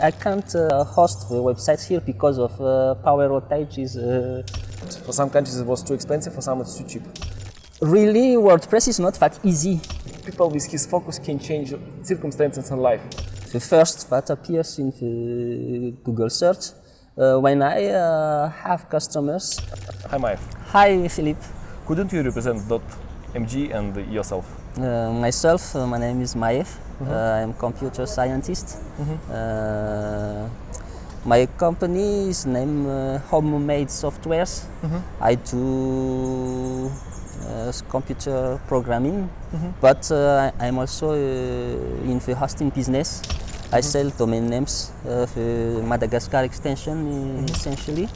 I can't host the websites here because of power outages. For some countries it was too expensive, for some it's too cheap. Really, WordPress is not that easy. People with his focus can change circumstances in life. The first that appears in the Google search when I have customers. Hi, Mahera. Hi, Filip. Couldn't you represent Dot.mg and yourself? Myself, my name is Mahera. I'm computer scientist. My company is named Homemade Softwares. I do computer programming, but I'm also in the hosting business. I sell domain names, the Madagascar extension essentially,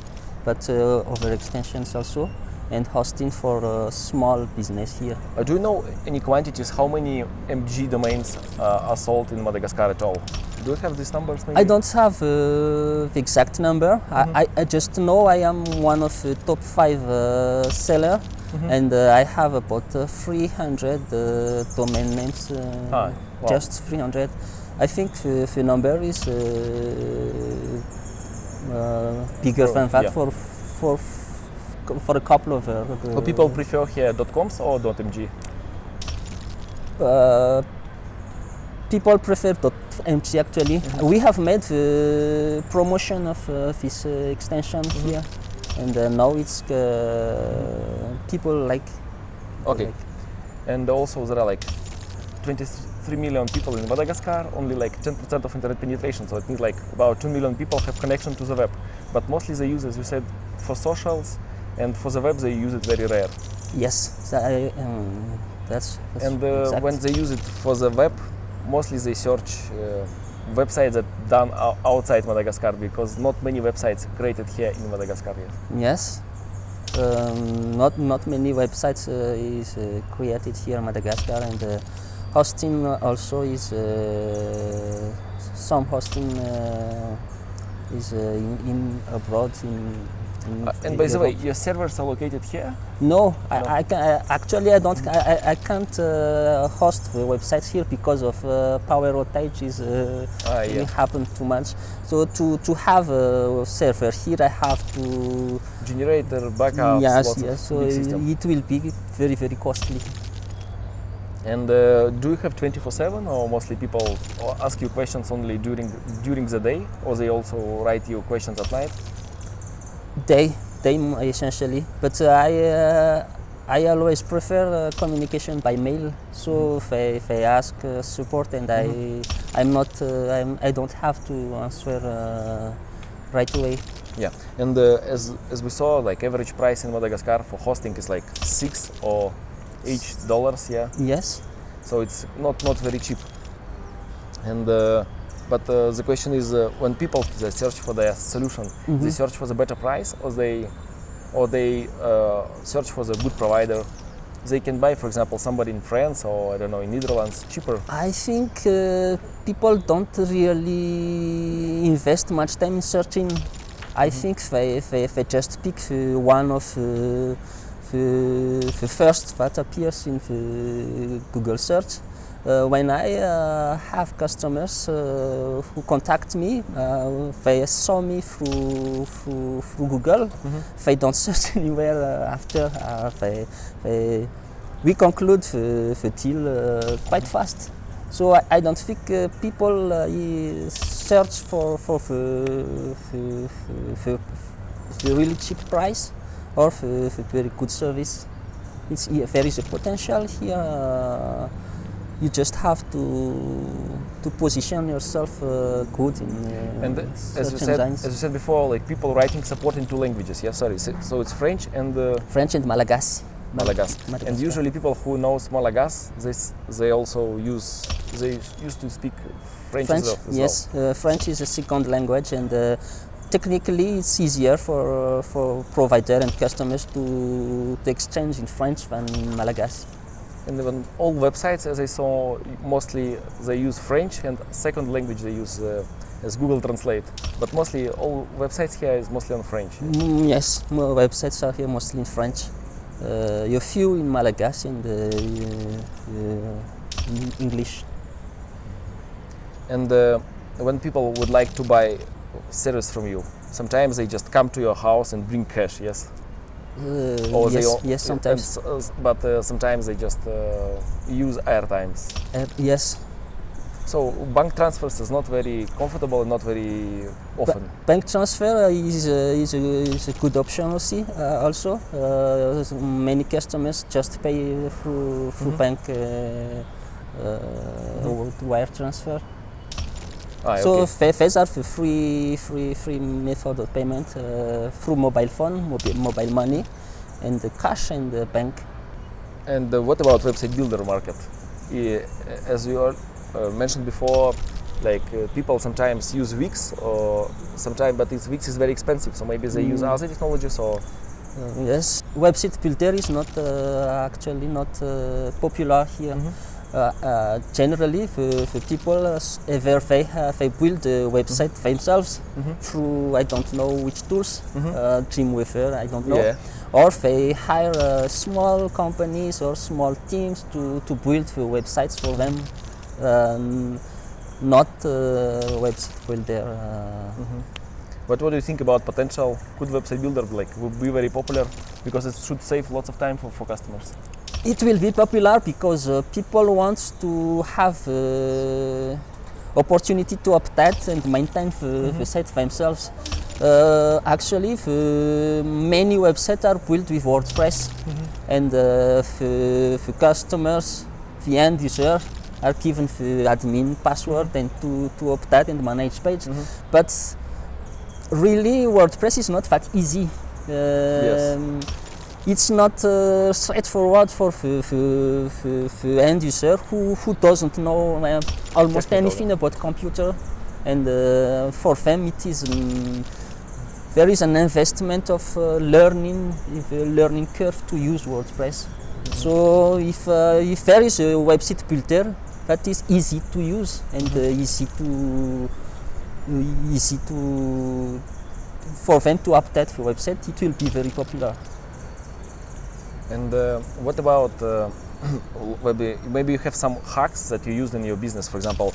but other extensions also, and hosting for small business here. Do you know any quantities, how many MG domains are sold in Madagascar at all? Do you have these numbers maybe? I don't have the exact number. I just know I am one of the top 5 seller, and I have about 300 domain names, wow. just 300. I think the number is bigger than that for a couple of. So people prefer here .coms or .mg? People prefer .mg actually. We have made the promotion of this extension here, and now it's people like. Okay. Like. And also there are like 23 million people in Madagascar, only like 10% of internet penetration, so it means like about 2 million people have connection to the web. But mostly they use, as you said, for socials, and for the web they use it very rare. Yes, that's and exact. When they use it for the web, mostly they search websites that done outside Madagascar, because not many websites created here in Madagascar yet. Yes, not many websites is created here in Madagascar, and hosting also is some hosting is in abroad and by the way, your servers are located here? No, I actually I can't host the websites here because of power outages. It happen too much. So to have a server here, I have to generator backups. Yes. So it will be very costly. And do you have 24/7, or mostly people ask you questions only during the day, or they also write you questions at night? Day essentially, but I always prefer communication by mail. So if I ask support, and I don't have to answer right away. Yeah, and as we saw, like average price in Madagascar for hosting is like $6 or $8. Yeah. Yes. So it's not very cheap. And but the question is, when people they search for their solution, they search for the better price, or they search for the good provider. They can buy, for example, somebody in France or I don't know, in Netherlands cheaper. I think people don't really invest much time in searching. I think they just pick one of the first that appears in the Google search. When I have customers who contact me, they saw me through Google. They don't search anywhere after. We conclude the deal quite fast. So I don't think people search for the really cheap price or the very good service. There is a potential here. You just have to position yourself good in and as you said before, like people writing support in 2 languages. Yeah, sorry. So it's French and French and Malagasy. Malagasy. And usually people who knows Malagasy, they also used to speak French as well. Yes, French is a second language, and technically it's easier for provider and customers to exchange in French than in Malagasy. And even all websites, as I saw, mostly they use French, and second language they use as Google Translate. But mostly all websites here is mostly on French. Yes, more websites are here mostly in French. A few in Malagasy and in English. And when people would like to buy service from you, sometimes they just come to your house and bring cash, yes? Yes, sometimes. But sometimes they just use airtimes. Yes. So bank transfers is not very comfortable and not very often. Bank transfer is a good option also. Many customers just pay through bank wire transfer. So these are the free method of payment through mobile phone, mobile money, and the cash and the bank. And what about website builder market? As you mentioned before, like people sometimes use Wix or sometimes, but Wix is very expensive, so maybe they use other technologies or. Yes, website builder is not actually not popular here. Generally, the people either they build a website themselves through I don't know which tools, Dreamweaver, I don't know, or they hire small companies or small teams to build the websites for them. Not website builder. But what do you think about potential good website builder? Like, would be very popular because it should save lots of time for customers. It will be popular because people want to have opportunity to update and maintain the site themselves. Actually, many websites are built with WordPress, and the customers, the end user, are given the admin password and to update and manage page. But really, WordPress is not that easy. It's not straightforward for the end user who doesn't know almost anything about computer, and for them it is there is an investment of learning curve to use WordPress. So if there is a website builder that is easy to use and easy to for them to update the website, it will be very popular. And what about maybe you have some hacks that you use in your business, for example?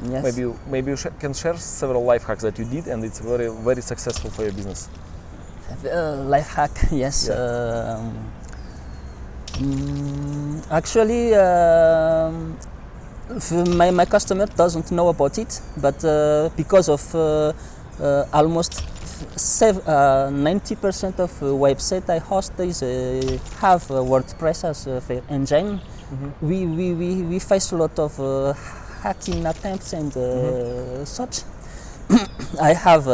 Yes. Maybe you can share several life hacks that you did and it's very successful for your business. Life hack, yes. Yeah. Actually, my customer doesn't know about it, but because of almost 90% of website I host is have WordPress as their engine. We face a lot of hacking attempts and such. I have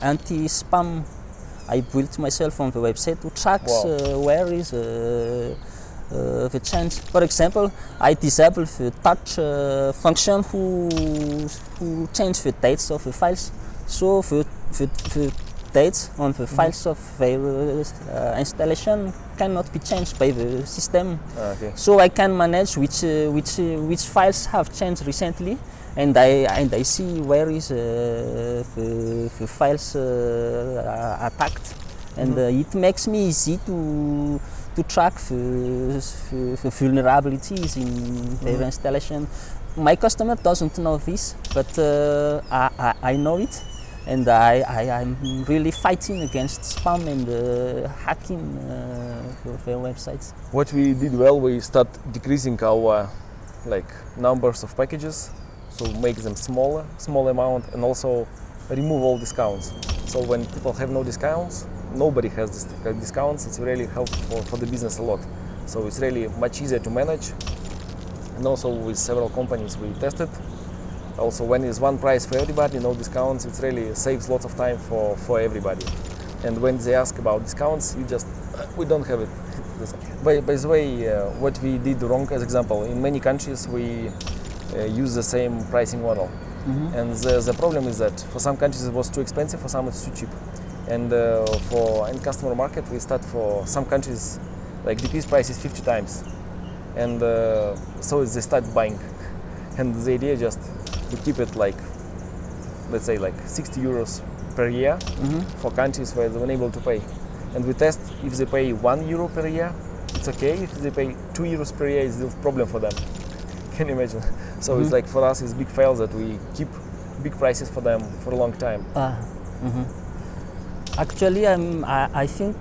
anti-spam I built myself on the website to track where is the change. For example, I disable the touch function who change the dates of the files. So the dates on the files of their installation cannot be changed by the system. So I can manage which files have changed recently, and I see where is the files attacked, and it makes me easy to track the vulnerabilities in their installation. My customer doesn't know this, but I know it. And I'm really fighting against spam and hacking their websites. What we did well, we start decreasing our numbers of packages, so make them small amount, and also remove all discounts. So when people have no discounts, nobody has discounts. It's really helpful for the business a lot. So it's really much easier to manage. And also with several companies we tested. Also, when it's one price for everybody, no discounts, it really saves lots of time for everybody. And when they ask about discounts, we don't have it. By the way, what we did wrong, as example, in many countries we use the same pricing model. And the problem is that for some countries it was too expensive, for some it's too cheap. And for end customer market, we start for some countries, decrease price is 50 times. And so they start buying. And the idea just to keep it let's say 60 euros per year for countries where they're unable to pay. And we test if they pay 1 euro per year, it's okay. If they pay 2 euros per year, it's still a problem for them. Can you imagine? So it's for us, it's big fail that we keep big prices for them for a long time? Actually, I think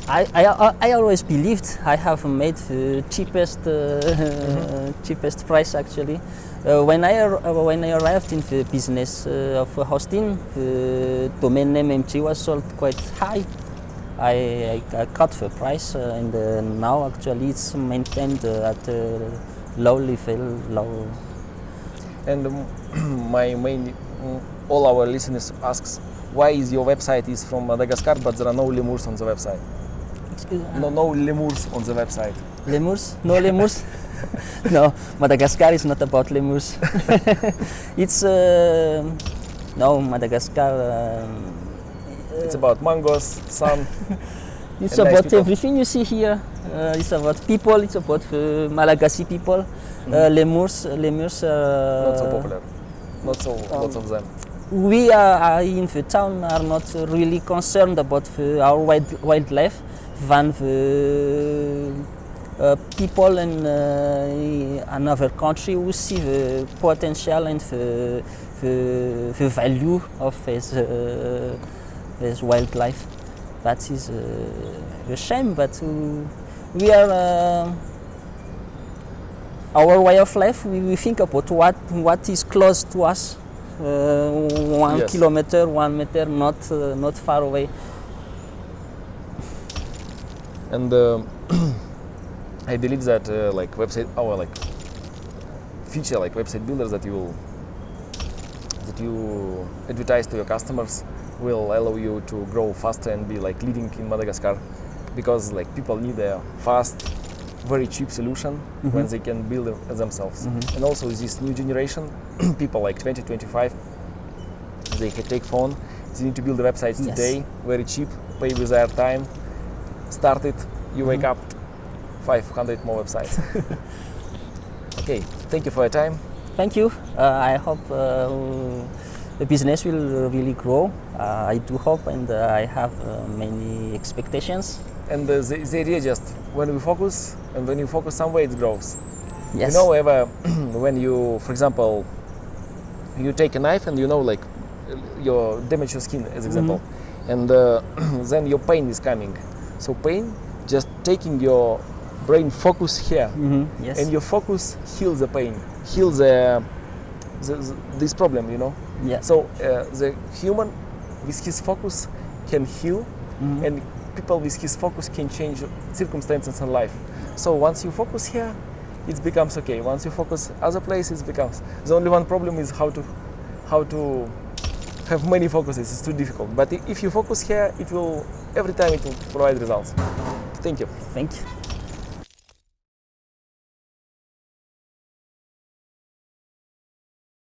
I always believed I have made the cheapest cheapest price actually. When I arrived in the business of hosting, the domain name MG was sold quite high. I cut the price and now actually it's maintained at a low level. And all our listeners asks, why is your website is from Madagascar but there are no lemurs on the website? No lemurs on the website. Lemurs? No lemurs? No, Madagascar is not about lemurs. It's no, Madagascar. It's about mangoes, sun. It's about everything you see here. It's about people. It's about Malagasy people. Lemurs. Not so popular. Not so lots of them. We are in the town are not really concerned about our wildlife than the people in another country who see the potential and the value of this wildlife. That is a shame, but we are our way of life. We think about what is close to us, 1 kilometer, 1 meter, not far away. And I believe that like website, our like feature like website builders that you advertise to your customers will allow you to grow faster and be like leading in Madagascar, because like people need a fast, very cheap solution when they can build it themselves. And also this new generation, people like 2025, they can take phone, they need to build the websites today, very cheap, pay with Airtime, start it, you wake up 500 more websites. Okay, thank you for your time. Thank you. I hope the business will really grow. I do hope, and I have many expectations. And the idea just when we focus, and when you focus somewhere, it grows. Yes. You know, when you, for example, you take a knife and you know, like, you damage your skin, as example, and then your pain is coming. So pain, just taking your brain focus here, Yes. and your focus heals the pain, heals this problem, you know. Yeah. So the human with his focus can heal, and people with his focus can change circumstances in life. So once you focus here, it becomes okay. Once you focus other places, it becomes. The only one problem is how to have many focuses. It's too difficult. But if you focus here, every time it will provide results. Thank you. Thank you.